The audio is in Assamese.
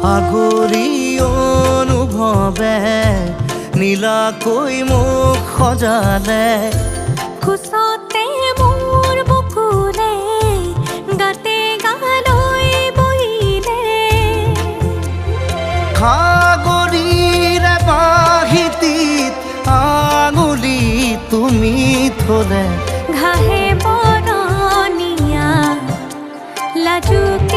আগৰি অনুভৱে নীলাকৈ মোক সজালে কোচতে মোৰ বুকুৰে গাতে গালৈ বহিলে সাগৰীৰে বাহিতিত আঙুলি তুমি থলে ঘাহে বৰণীয়া লাজুক